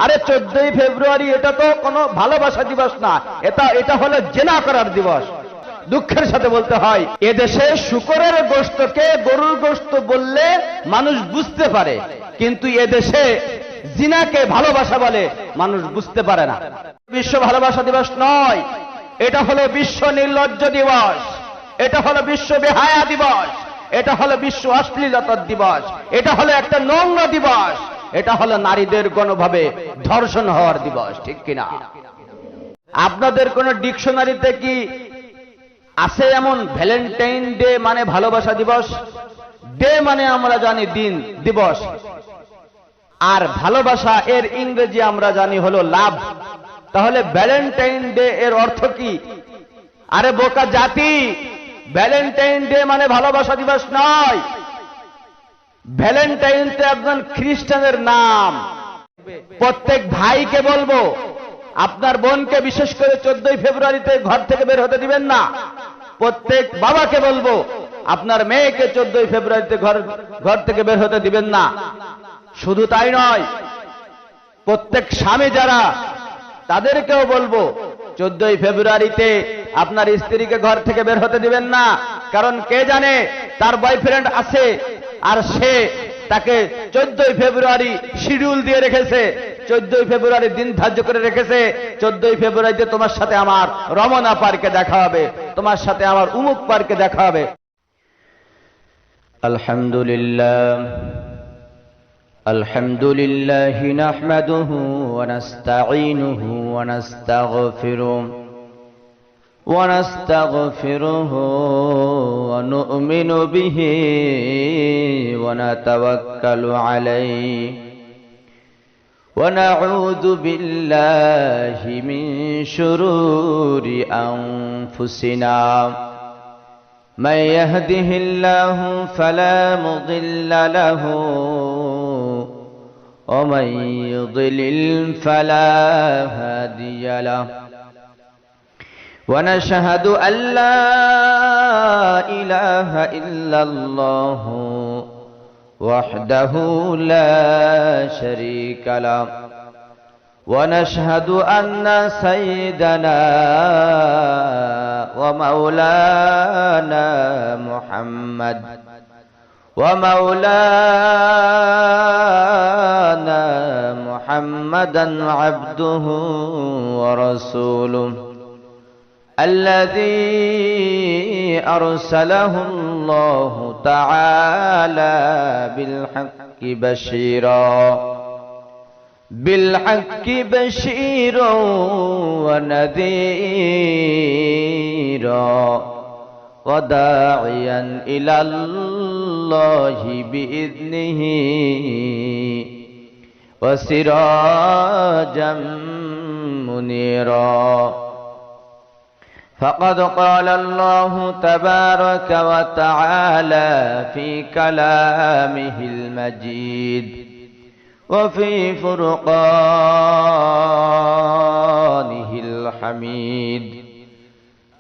আরে 14ই ফেব্রুয়ারি এটা তো কোনো ভালোবাসা দিবস না, এটা হলো জেনা করার দিবস। দুঃখের সাথে বলতে হয় এদেশে শূকরের গোশতকে গরুর গোশত বললে মানুষ বুঝতে পারে, কিন্তু এদেশে জিনাকে ভালোবাসা বলে মানুষ বুঝতে পারে না। বিশ্ব ভালোবাসা দিবস নয়, এটা হলো বিশ্ব নির্লজ্জ দিবস, এটা হলো বিশ্ব বেহায়া দিবস, এটা হলো বিশ্ব অশ্লীলতার দিবস, এটা হলো একটা নোংরা দিবস, এটা হলো নারীদের গণভাবে ধর্ষণ হওয়ার দিবস। ঠিক কিনা? আপনাদের কোন ডিকশনারিতে কি আছে এমন ভ্যালেন্টাইন ডে মানে ভালোবাসা দিবস? ডে মানে আমরা জানি দিন, দিবস, আর ভালোবাসা এর ইংরেজি আমরা জানি হলো লাভ। তাহলে ভ্যালেন্টাইন ডে এর অর্থ কি? আরে বোকা জাতি, ভ্যালেন্টাইন ডে মানে ভালোবাসা দিবস নয়। ভ্যালেন্টাইন তো একজন খ্রিস্টানের নাম। প্রত্যেক ভাইকে বলবো আপনার বোনকে বিশেষ করে 14ই ফেব্রুয়ারিতে ঘর থেকে বের হতে দিবেন না। প্রত্যেক বাবাকে বলবো আপনার মেয়েকে 14ই ফেব্রুয়ারিতে ঘর থেকে বের হতে দিবেন না। শুধু তাই নয়, প্রত্যেক স্বামী যারা তাদেরকেও বলবো 14ই ফেব্রুয়ারিতে আপনার স্ত্রীকে ঘর থেকে বের হতে দিবেন না। কারণ কে জানে তার বয়ফ্রেন্ড আছে আর সে তাকে 14ই ফেব্রুয়ারি শিডিউল দিয়ে রেখেছে, 14ই ফেব্রুয়ারি দিন ধার্য করে রেখেছে, 14ই ফেব্রুয়ারিতে তোমার সাথে আমার রমনা পার্কে দেখা হবে, তোমার সাথে আমার উমুক পার্কে দেখা হবে। আলহামদুলিল্লাহ আলহামদুলিল্লাহ নাহমাদুহু ওয়া নাস্তাঈনুহু ওয়া নাস্তাগফিরুহু ونستغفره ونؤمن به ونتوكل عليه ونعوذ بالله من شرور أنفسنا من يهده الله فلا مضل له ومن يضلل فلا هادي له ونشهد أن لا إله إلا الله وحده لا شريك له ونشهد أن سيدنا ومولانا محمدا عبده ورسوله الذي أرسله الله تعالى بالحق بشيرا ونذيرا وداعيا إلى الله بإذنه وسراجا منيرا فقد قال الله تبارك وتعالى في كلامه المجيد وفي فرقانه الحميد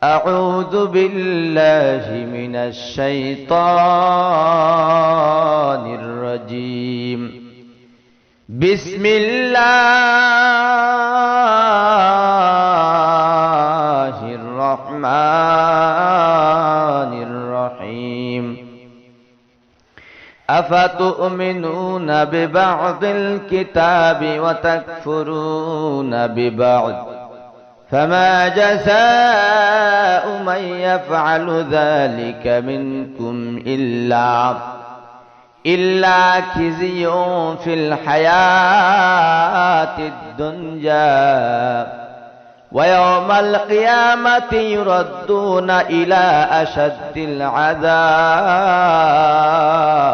أعوذ بالله من الشيطان الرجيم بسم الله الرحمن الرحيم أفتؤمنون ببعض الكتاب وتكفرون ببعض فما جزاء من يفعل ذلك منكم إلا خزي في الحياة الدنيا ويوم القيامة يردون إلى أشد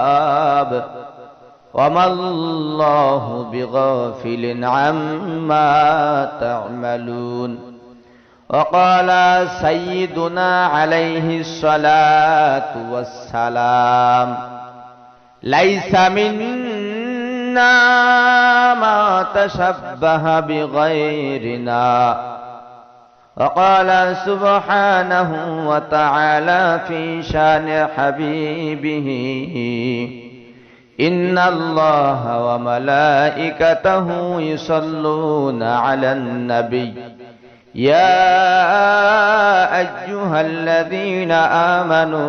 العذاب وما الله بغافل عما تعملون وقال سيدنا عليه الصلاة والسلام ليس منا ما تشبه بغيرنا وقال سبحانه وتعالى في شان حبيبه ইন্নাল্লাহা ওয়া মালাইকাতাহু ইউসাল্লুনা আলান নবী ইয়া আইয়ুহাল্লাযীনা আমানু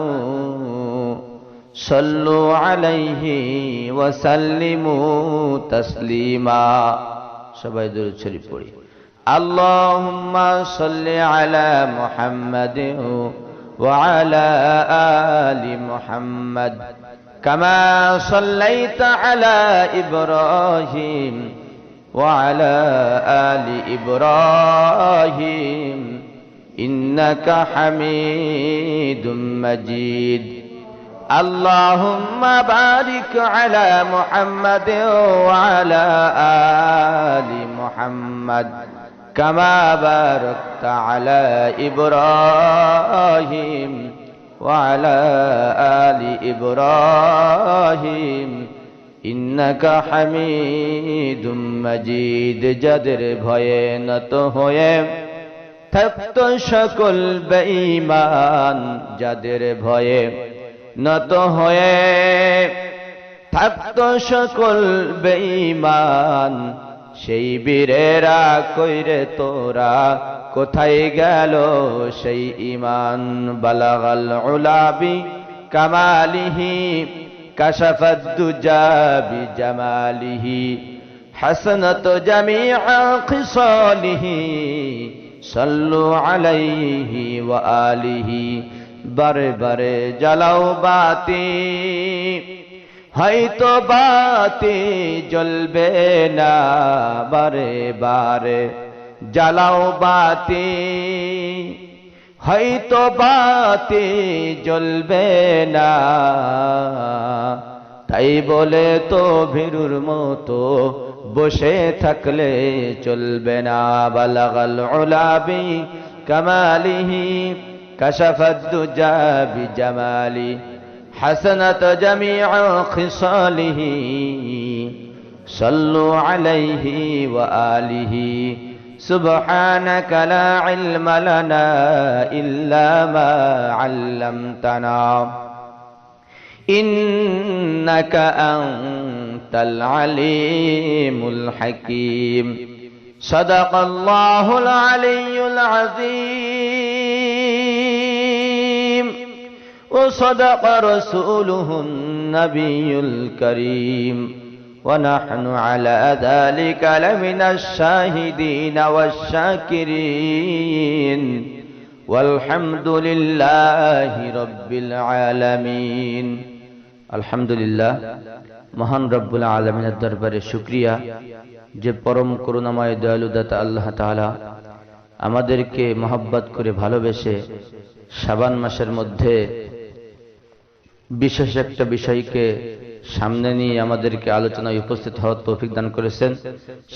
সাল্লু আলাইহি ওয়া সাল্লিমু তাসলিমা। সবাই দরুদ শরীফ পড়ি। আল্লাহুম্মা সাল্লি আলা মুহাম্মাদিন ওয়া আলা আলি মুহাম্মাদ কামা সাল্লাইতা আলা ইব্রাহিম ওয়া আলা আলি ইব্রাহিম ইন্নাকা হামিদুম মাজিদ। اللهم بارك على محمد وعلى آل محمد كما باركت على إبراهيم وعلى آل إبراهيم إنك حميد مجيد। যাদের ভয়ে নত হয়ে থাকত সকল বেঈমান, যাদের ভয়ে নত হয়ে থাকত সকল বেঈমান, সেই বীরেরা কইরে তোরা কোথায় গেল সেই ঈমান। বালাগাল উলাবি কামালিহি কাশাফাদ দুজা বিজামালিহি হাসানাত জামিআ খিসালিহি সাল্লু আলাইহি ওয়া আলিহি। বারে বারে জ্বালাও বাতি, হয়তো বাতি জ্বলবে না। বারে বারে জ্বালাও বাতি, হয়তো বাতি জ্বলবে না। তাই বলে তো ভীরুর মতো বসে থাকলে চলবে না। বালাগাল উলাবি কামালিহি كشف الدجى بجماله حسنت جميع خصاله صلوا عليه وآله سبحانك لا علم لنا إلا ما علمتنا إنك أنت العليم الحكيم صدق الله العلي العظيم وصدق رسوله النبي الكريم ونحن على ذلك لمن الشاهدين والشاكرين والحمد لله رب العالمين। الحمد لله মহান রব্বুল আলামিনের দরবারে শুকরিয়া যে পরম করুণাময় দয়ালু দাতা আল্লাহ তাআলা আমাদেরকে মহব্বত করে ভালোবেসে শাবান মাসের মধ্যে বিশেষ একটা বিষয়কে সামনে নিয়ে আমাদেরকে আলোচনায় উপস্থিত হওয়ার তৌফিক দান করেছেন।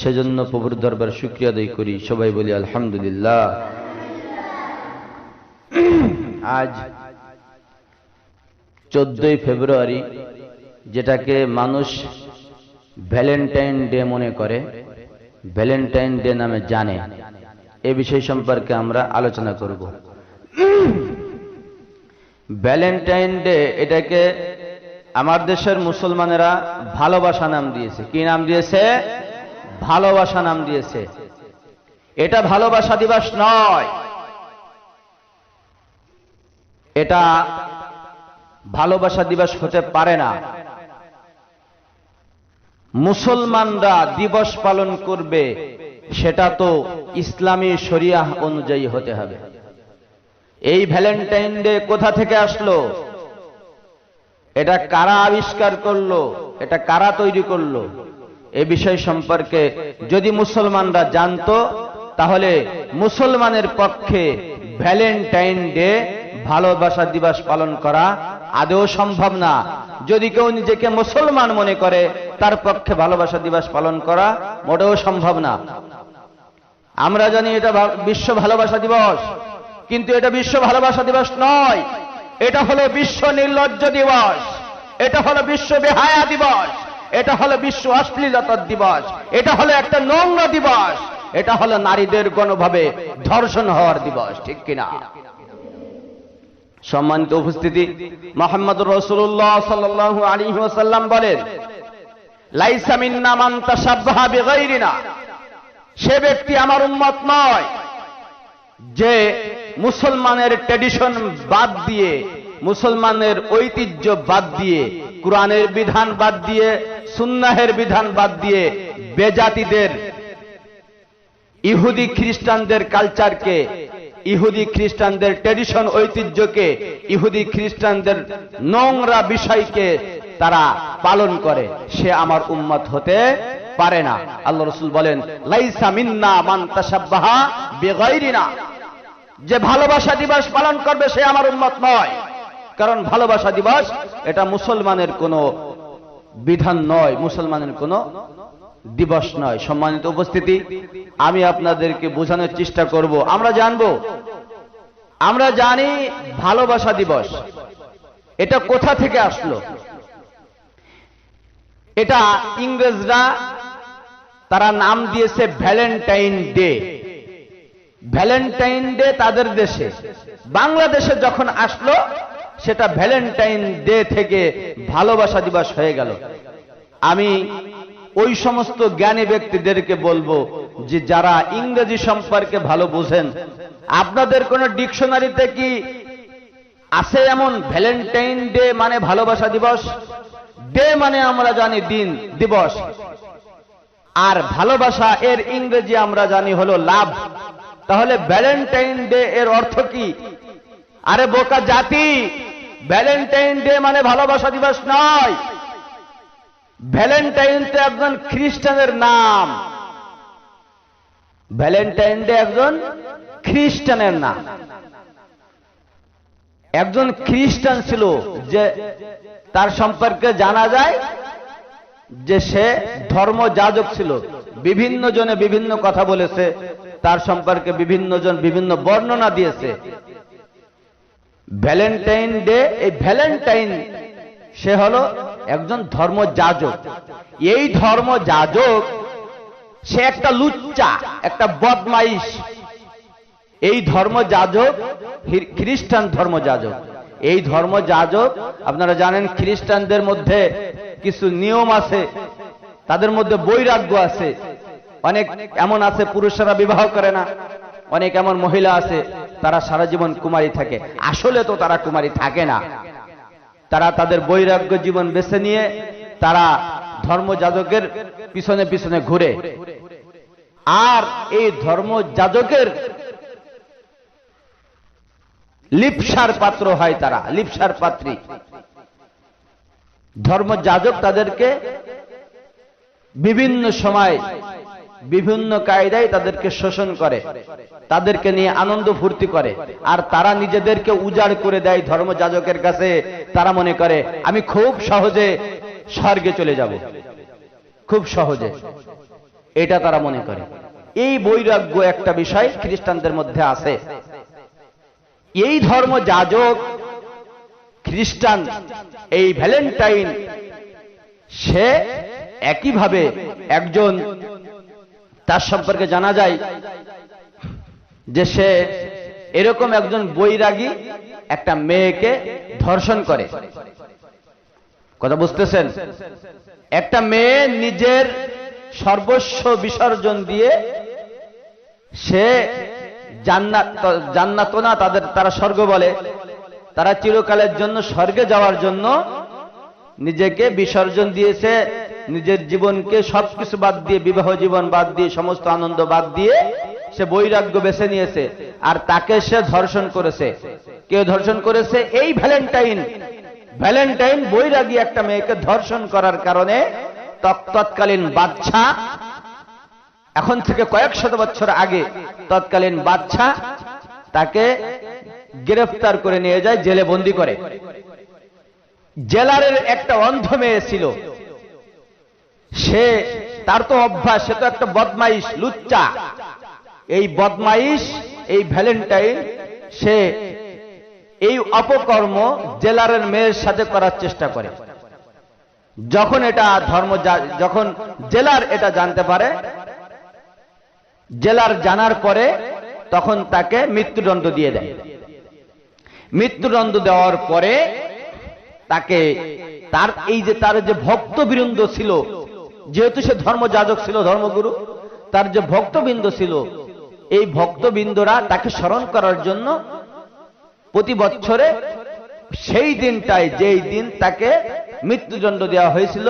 সেজন্য প্রভুর দরবারে শুকরিয়া আদায় করি। সবাই বলি আলহামদুলিল্লাহ। আজ 14ই ফেব্রুয়ারি, যেটাকে মানুষ ভ্যালেন্টাইন ডে মনে করে, ভ্যালেন্টাইন ডে নামে জানে, এ বিষয় সম্পর্কে আমরা আলোচনা করব। ভ্যালেন্টাইন ডে এটাকে আমার দেশের মুসলমানেরা ভালোবাসা নাম দিয়েছে। কি নাম দিয়েছে? ভালোবাসা নাম দিয়েছে। এটা ভালোবাসা দিবস নয়, এটা ভালোবাসা দিবস হতে পারে না। মুসলমানরা দিবস পালন করবে, সেটা তো ইসলামী শরিয়াহ অনুযায়ী হতে হবে। এই ভ্যালেন্টাইন ডে কোথা থেকে আসলো? এটা কারা আবিষ্কার করলো? এটা কারা তৈরি করলো? এ বিষয় সম্পর্কে যদি মুসলমানরা জানতো, তাহলে মুসলমানের পক্ষে ভ্যালেন্টাইন ডে ভালোবাসা দিবস পালন করা আদৌ সম্ভব না। যদি কেউ নিজেকে মুসলমান মনে করে, তার পক্ষে ভালোবাসা দিবস পালন করা মোটেও সম্ভব না। আমরা জানি এটা বিশ্ব ভালোবাসা দিবস, কিন্তু এটা বিশ্ব ভালোবাসা দিবস নয়। এটা হলো বিশ্ব নির্লজ্জ দিবস, এটা হলো বিশ্ব বেহায়া দিবস, এটা হলো বিশ্ব অশ্লীলতার দিবস, এটা হলো একটা নোংরা দিবস, এটা হলো নারীদের গণভাবে ধর্ষণ হওয়ার দিবস। ঠিক কিনা? সম্মানিত উপস্থিতি, মুহাম্মদুর রাসূলুল্লাহ সাল্লাল্লাহু আলাইহি ওয়াসাল্লাম বলেন, লাইসা মিন্না মান তাশাব্বাহা বিগাইরিনা, সে ব্যক্তি আমার উম্মত নয় যে মুসলমানের ট্র্যাডিশন বাদ দিয়ে, মুসলমানের ঐতিহ্য বাদ দিয়ে, কুরআনের বিধান বাদ দিয়ে, সুন্নাহের বিধান বাদ দিয়ে বেজাতিদের, ইহুদি খ্রিস্টানদের কালচারকে, ইহুদি খ্রিস্টানদের ট্র্যাডিশন ঐতিহ্যকে, ইহুদি খ্রিস্টানদের নোংরা বিষয়কে তারা পালন করে, সে আমার উম্মত হতে পারে না। আল্লাহ রাসূল বলেন, লাইসা মিন্না মান তাশাব্বাহা বিগাইরিনা, যে ভালোবাসা দিবস পালন করবে সে আমার উম্মত নয়। কারণ ভালোবাসা দিবস এটা মুসলমানের কোনো বিধান নয়, মুসলমানের কোনো দিবস নয়। সম্মানিত উপস্থিতি, আমি আপনাদেরকে বোঝানোর চেষ্টা করব। আমরা জানি ভালোবাসা দিবস এটা কোথা থেকে আসলো। এটা ইংরেজরা তারা নাম দিয়েছে ভ্যালেন্টাইন ডে। ভ্যালেন্টাইন ডে তাদের দেশে, বাংলাদেশে যখন আসলো সেটা ভ্যালেন্টাইন ডে থেকে ভালোবাসা দিবস হয়ে গেল। আমি ওই সমস্ত জ্ঞানী ব্যক্তিদেরকে বলবো যে যারা ইংরেজি সম্পর্কে ভালো বোঝেন, আপনাদের কোন ডিকশনারিতে কি আছে এমন ভ্যালেন্টাইন ডে মানে ভালোবাসা দিবস? ডে মানে আমরা জানি দিন, দিবস, আর ভালোবাসা এর ইংরেজি আমরা জানি হলো লাভ। তাহলে ভ্যালেন্টাইন ডে এর অর্থ কি? আরে বোকা জাতি, ভ্যালেন্টাইন ডে মানে ভালোবাসা দিবস নয়। ভ্যালেন্টাইন তো একজন খ্রিস্টানের নাম। ভ্যালেন্টাইন ডে একজন খ্রিস্টানের নাম। একজন খ্রিস্টান ছিল যে তার সম্পর্কে জানা যায় যে সে ধর্মযাজক ছিল। বিভিন্ন জনে বিভিন্ন কথা বলেছে, তার সম্পর্কে বিভিন্ন জন বিভিন্ন বর্ণনা দিয়েছে। ভ্যালেন্টাইন ডে, এই ভ্যালেন্টাইন সে হলো একজন ধর্মযাজক। এই ধর্মযাজক সে একটা লুচ্চা, একটা বদমাইশ। এই ধর্মযাজক খ্রিস্টান ধর্মযাজক। এই ধর্মযাজক, আপনারা জানেন খ্রিস্টানদের মধ্যে কিছু নিয়ম আছে, তাদের মধ্যে বৈরাগ্য আছে। অনেক এমন আছে পুরুষেরা বিবাহ করে না, অনেক এমন মহিলা আছে তারা সারা জীবন কুমারী থাকে। আসলে তো তারা কুমারী থাকে না, তারা তাদের বৈরাগ্য জীবন বেছে নিয়ে তারা ধর্মযাজকের পিছনে পিছনে ঘুরে। আর এই ধর্মযাজকের লিপ্সার পাত্র হয়, তারা লিপ্সার পাত্রী। ধর্মযাজক তাদেরকে বিভিন্ন সময় বিভিন্ন কায়দায় তাদেরকে শোষণ করে, তাদেরকে নিয়ে আনন্দ ফুর্তি করে, আর তারা নিজেদেরকে উজাড় করে দেয় ধর্মযাজকের কাছে। তারা মনে করে আমি খুব সহজে স্বর্গে চলে যাব, খুব সহজে, এটা তারা মনে করে। এই বৈরাগ্য একটা বিষয় খ্রিস্টানদের মধ্যে আছে। এই ধর্মযাজক খ্রিস্টান, এই ভ্যালেন্টাইন, সে একইভাবে একজন, তার সম্পর্কে জানা যায় যে সে এরকম একজন বৈরাগী একটা মেয়েকে ধর্ষণ করে। কথা বুঝতেছেন? একটা মেয়ে নিজের সর্বস্ব বিসর্জন দিয়ে সে জান্নাত না, তারা স্বর্গ বলে, তারা চিরকালের জন্য স্বর্গে যাওয়ার জন্য নিজেকে বিসর্জন দিয়েছে। নিজের জীবনকে সবকিছু বাদ দিয়ে, বিবাহ জীবন বাদ দিয়ে, সমস্ত আনন্দ বাদ দিয়ে সে বৈরাগ্য বেছে নিয়েছে, আর তাকে সে ধর্ষণ করেছে। কে ধর্ষণ করেছে? এই ভ্যালেন্টাইন। ভ্যালেন্টাইন বৈরাগী একটা মেয়েকে ধর্ষণ করার কারণে তৎকালীন বাদশা, এখন থেকে কয়েক শত বছর আগে তৎকালীন বাদশা তাকে গ্রেফতার করে নিয়ে যায়, জেলে বন্দী করে। জেলারের একটা অন্ধ মেয়ে ছিল, সে, তার তো অভ্যাস, সে তো একটা বদমাইশ, লুচ্চা। এই বদমাইশ, এই ভ্যালেন্টাইন, সে এই অপকর্ম জেলারের মেয়ের সাথে করার চেষ্টা করে। যখন যখন জেলার এটা জানতে পারে, জেলার জানার পরে তখন তাকে মৃত্যুদণ্ড দিয়ে দেয়। মৃত্যুদণ্ড দেওয়ার পরে তাকে তার যে ভক্তবৃন্দ ছিল, যেহেতু সে ধর্মযাজক ছিল, ধর্মগুরু, তার যে ভক্তবৃন্দ ছিল, এই ভক্তবৃন্দরা তাকে স্মরণ করার জন্য প্রতি বছরে সেই দিনটায়, যেই দিন তাকে মৃত্যুদণ্ড দেওয়া হয়েছিল,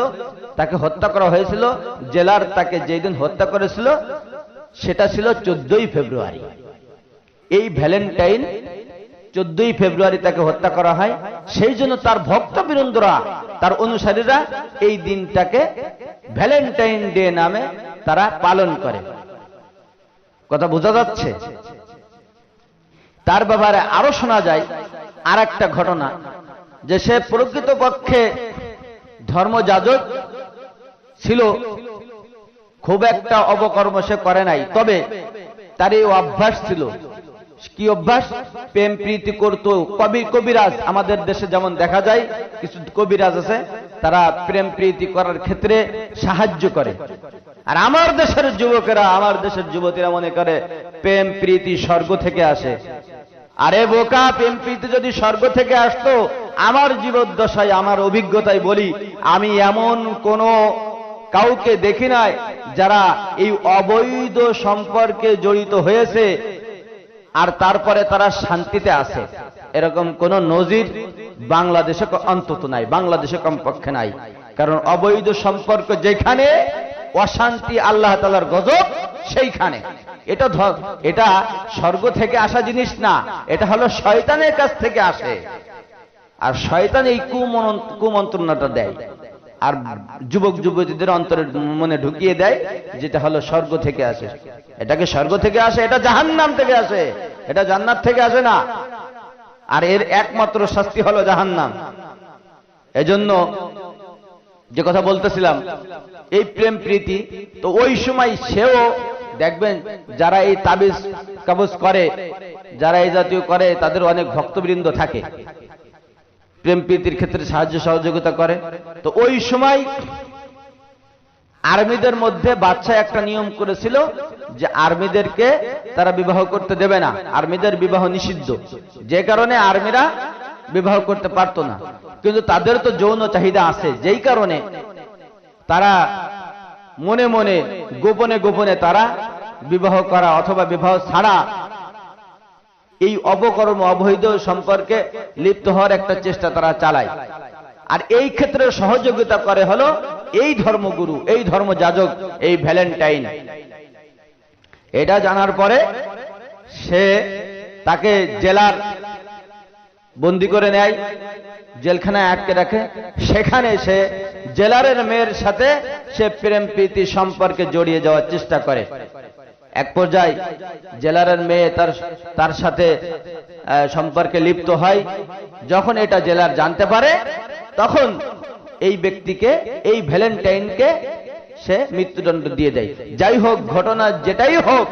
তাকে হত্যা করা হয়েছিল, জেলার তাকে যেই দিন হত্যা করেছিল সেটা ছিল 14ই ফেব্রুয়ারি। এই ভ্যালেন্টাইন 14ই ফেব্রুয়ারি তাকে হত্যা করা হয়। সেই জন্য তার ভক্তবৃন্দরা, তার অনুসারীরা এই দিনটাকে ভ্যালেন্টাইন ডে নামে তারা পালন করে। কথা বোঝা যাচ্ছে? তার ব্যাপারে আরো শোনা যায় আর একটা ঘটনা, যে সে প্রকৃতপক্ষে ধর্মযাজক ছিল, খুব একটা অবকর্ম সে করে নাই, তবে তার এই অভ্যাস ছিল। কি অভ্যাস? প্রেম প্রীতি করত। কবিরাজ, আমাদের দেশে যেমন দেখা যায় কিছু কবিরাজ আছে, তারা প্রেম প্রীতি করার ক্ষেত্রে সাহায্য করে। আর আমার দেশের যুবকেরা, আমার দেশের যুবতীরা মনে করে প্রেম প্রীতি স্বর্গ থেকে আসে। আরে বোকা, প্রেম প্রীতি যদি স্বর্গ থেকে আসতো, আমার জীবদ্দশায়, আমার অভিজ্ঞতায় বলি, আমি এমন কোন কাউকে দেখি নাই যারা এই অবৈধ সম্পর্কে জড়িত হয়েছে আর তারপরে তারা শান্তিতে আছে। এরকম কোন নজির বাংলাদেশে অন্তত নাই, বাংলাদেশে কমপক্ষে নাই। কারণ অবৈধ সম্পর্ক যেখানে, অশান্তি, আল্লাহ তাআলার গজব সেইখানে। এটা স্বর্গ থেকে আসা জিনিস না, এটা হলো শয়তানের কাছ থেকে আসে। আর শয়তান এই কুমন্ত্রণাটা দেয় আর যুবক যুবতীদের অন্তরে মনে ঢুকিয়ে দেয়, যেটা হলো স্বর্গ থেকে আসে। এটাকে স্বর্গ থেকে আসে, এটা জাহান্নাম থেকে আসে, এটা জান্নাত থেকে আসে না। আর এর একমাত্র শাস্তি হলো জাহান্নাম। এজন্য যে কথা বলতেছিলাম, এই প্রেম প্রীতি, তো ওই সময় সেও দেখবেন যারা এই তাবিজ কাবজ করে, যারা এই জাতীয় করে, তাদের অনেক ভক্তবৃন্দ থাকে, প্রেম প্রীতির ক্ষেত্রে সাহায্য সহযোগিতা করে। তো ওই সময় আর্মিদের মধ্যে বাদশা একটা নিয়ম করেছিল যে আর্মিদেরকে তারা বিবাহ করতে দেবে না, আর্মিদের বিবাহ নিষিদ্ধ। যে কারণে আর্মিরা বিবাহ করতে পারতো না। কিন্তু তাদের তো যৌন চাহিদা আছে, যেই কারণে তারা মনে মনে, গোপনে গোপনে তারা বিবাহ করা অথবা বিবাহ ছাড়া এই অপকর্ম, অবৈধ সম্পর্কে লিপ্ত হওয়ার একটা চেষ্টা তারা চালায়। আর এই ক্ষেত্রে সহযোগিতা করে হলো এই ধর্মগুরু, এই ধর্মযাজক, এই ভ্যালেন্টাইন। এটা জানার পরে সে তাকে জেলার বন্দী করে নেয়, জেলখানায় আটকে রাখে। সেখানে সে জেলারের মেয়ের সাথে সে প্রেম প্রীতি সম্পর্কে জড়িয়ে যাওয়ার চেষ্টা করে। এক পর্যায়ে জেলারের মেয়ে তার সাথে সম্পর্কে লিপ্ত হয়। যখন এটা জেলার জানতে পারে, তখন এই ব্যক্তিকে, এই ভ্যালেন্টাইনকে সে মৃত্যুদণ্ড দিয়ে দেয়। যাই হোক, ঘটনা যেটাই হোক,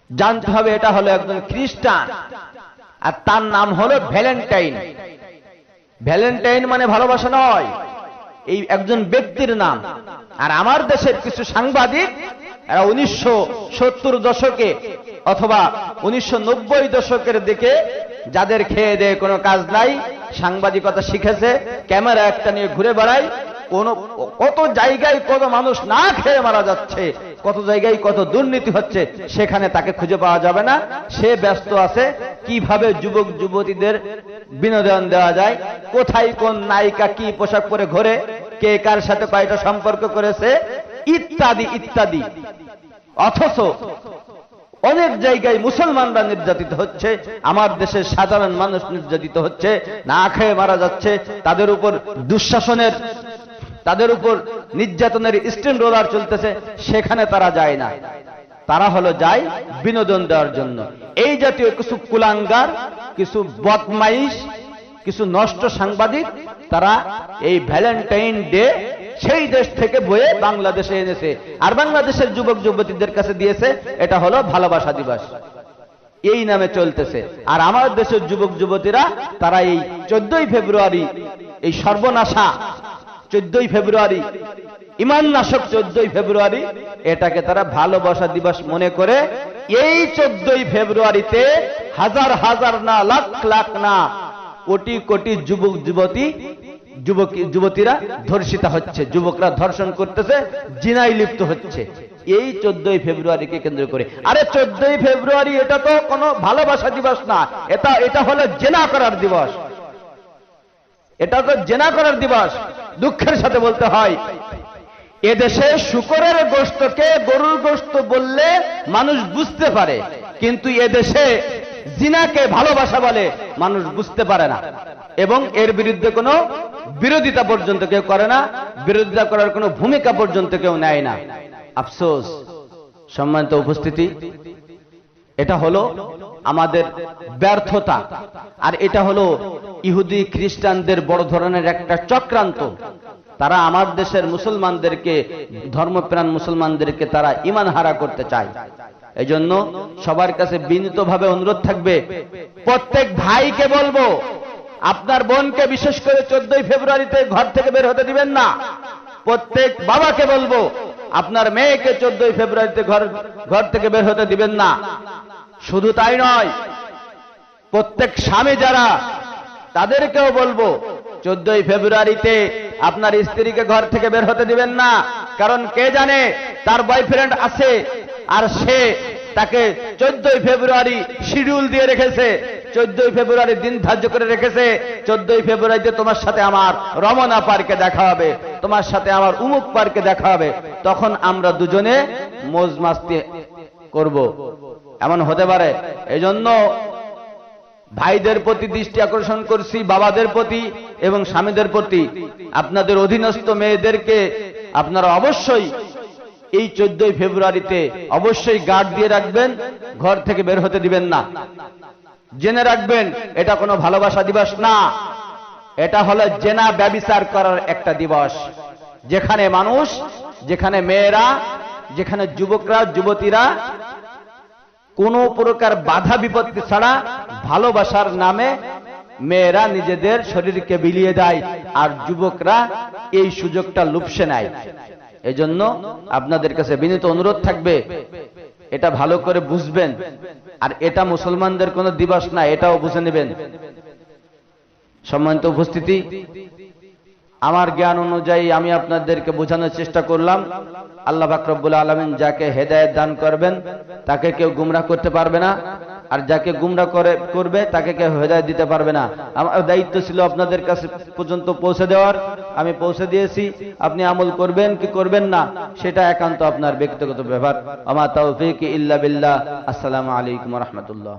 জানতে হবে এটা হলো একজন খ্রিস্টান, আর তার নাম হলো ভ্যালেন্টাইন। ভ্যালেন্টাইন মানে ভালোবাসা নয়, এই একজন ব্যক্তির নাম। আর আমার দেশের কিছু সাংবাদিক, এরা 1970 দশকে অথবা 1990 দশকের দিকে, যাদের খেয়ে দেয়ে কোনো কাজ নাই, সাংবাদিকতা শিখেছে, ক্যামেরা একটা নিয়ে ঘুরে বেড়ায়, কত জায়গায় কত মানুষ না খেয়ে মারা যাচ্ছে, কত জায়গায় কত দুর্নীতি হচ্ছে, সেখানে তাকে খুঁজে পাওয়া যাবে না। সে ব্যস্ত আছে কিভাবে যুবক যুবতীদের বিনোদন দেওয়া যায়, কোথায় কোন নায়িকা কি পোশাক পরে ঘোরে, কে কার সাথে কয়টা সম্পর্ক করেছে, ইত্যাদি ইত্যাদি। অথচ অনেক জায়গায় মুসলমানরা নির্যাতিত হচ্ছে, আমার দেশের সাধারণ মানুষ নির্যাতিত হচ্ছে, না খেয়ে মারা যাচ্ছে, তাদের উপর দুঃশাসনের, তাদের উপর নির্যাতনের স্ট্যান্ড রোলার চলতেছে, সেখানে তারা যায় না। তারা হলো যায় বিনোদন দেওয়ার জন্য। এই জাতীয় কিছু কুলাঙ্গার, কিছু বদমাইশ, কিছু নষ্ট সাংবাদিক, তারা এই ভ্যালেন্টাইন ডে সেই দেশ থেকে বয়ে বাংলাদেশে এনেছে, আর বাংলাদেশের যুবক যুবতীদের কাছে দিয়েছে এটা হলো ভালোবাসা দিবস, এই নামে চলতেছে। আর আমার দেশের যুবক যুবতীরা তারা এই 14ই ফেব্রুয়ারি, এই সর্বনাশা 14ই ফেব্রুয়ারি, ইমান নাশক 14ই ফেব্রুয়ারি, এটাকে তারা ভালোবাসা দিবস মনে করে এই 14ই ফেব্রুয়ারিতে হাজার হাজার না, লাখ লাখ না, কোটি কোটি যুবক যুবতীরা ধর্ষিতা হচ্ছে, যুবকরা ধর্ষণ করতেছে, জিনায় লিপ্ত হচ্ছে এই 14ই ফেব্রুয়ারিকে কেন্দ্র করে। আরে 14ই ফেব্রুয়ারি এটা তো কোনো ভালোবাসা দিবস না, এটা হলো জেনা করার দিবস। এটা তো জেনা করার দিবস। দুঃখের সাথে বলতে হয়, এদেশে শূকরের গোশতকে গরুর গোশত বললে মানুষ বুঝতে পারে, কিন্তু এদেশে জিনাকে ভালোবাসা বলে মানুষ বুঝতে পারে না, এবং এর বিরুদ্ধে কোনো বিরোধিতা পর্যন্ত কেউ করে না, বিরোধিতা করার কোনো ভূমিকা পর্যন্ত কেউ নেয় না। আফসোস, সম্মানিত উপস্থিতি, এটা হলো আমাদের ব্যর্থতা, আর এটা হলো ইহুদি খ্রিস্টানদের বড় ধরনের একটা চক্রান্ত। তারা আমার দেশের মুসলমানদেরকে, ধর্মপ্রাণ মুসলমানদেরকে তারা ঈমান হারা করতে চায়। এই জন্য সবার কাছে বিনীতভাবে অনুরোধ থাকবে, প্রত্যেক ভাইকে বলবো, আপনার বোনকে বিশেষ করে 14ই ফেব্রুয়ারিতে ঘর থেকে বের হতে দিবেন না। প্রত্যেক বাবাকে বলবো, আপনার মেয়েকে 14ই ফেব্রুয়ারিতে ঘর থেকে বের হতে দিবেন না। শুধু তাই নয়, প্রত্যেক স্বামী যারা, তাদেরকেও বলবো 14ই ফেব্রুয়ারিতে আপনার স্ত্রীকে ঘর থেকে বের হতে দিবেন না। কারণ কে জানে তার বয়ফ্রেন্ড আছে, আর সে তাকে 14ই ফেব্রুয়ারি শিডিউল দিয়ে রেখেছে, 14ই ফেব্রুয়ারি দিন ধার্য করে রেখেছে, 14ই ফেব্রুয়ারিতে তোমার সাথে আমার রমনা পার্কে দেখা হবে, তোমার সাথে আমার উমুক পার্কে দেখা হবে, তখন আমরা দুজনে মौज মাস্তি করব। এমন হতে পারে। এই জন্য ভাইদের প্রতি দৃষ্টি আকর্ষণ করছি, বাবাদের প্রতি এবং স্বামীদের প্রতি, আপনাদের অধীনস্থ মেয়েদেরকে আপনারা অবশ্যই এই 14ই ফেব্রুয়ারিতে অবশ্যই গার্ড দিয়ে রাখবেন, ঘর থেকে বের হতে দিবেন না। জেনে রাখবেন, এটা কোনো ভালোবাসা দিবস না, এটা হলো জেনা ব্যভিচার করার একটা দিবস, যেখানে মানুষ, যেখানে মেয়েরা, যেখানে যুবকরা, যুবতীরা কোনো প্রকার বাধা বিপত্তি ছাড়া ভালোবাসার নামে মেয়েরা নিজেদের শরীরকে বিলিয়ে দেয়, আর যুবকরা এই সুযোগটা লুপসে নেয়। এজন্য আপনাদের কাছে বিনীত অনুরোধ থাকবে, এটা ভালো করে বুঝবেন, আর এটা মুসলমানদের কোনো দিবস না, এটাও বুঝে নেবেন। সম্মানিত উপস্থিতি, আমার জ্ঞান অনুযায়ী আমি আপনাদেরকে বোঝানোর চেষ্টা করলাম। আল্লাহ পাক রব্বুল আলামিন যাকে হেদায়েত দান করবেন তাকে কেউ গুমরাহ করতে পারবে না, আর যাকে গুমরাহ করবে তাকে কেউ হেদায়েত দিতে পারবে না। আমার দায়িত্ব ছিল আপনাদের কাছে পর্যন্ত পৌঁছে দেওয়ার, আমি পৌঁছে দিয়েছি। আপনি আমল করবেন কি করবেন না সেটা একান্ত আপনার ব্যক্তিগত ব্যাপার। আমা তাওফীক ইল্লা বিল্লাহ। আসসালামু আলাইকুম ওয়া রাহমাতুল্লাহ।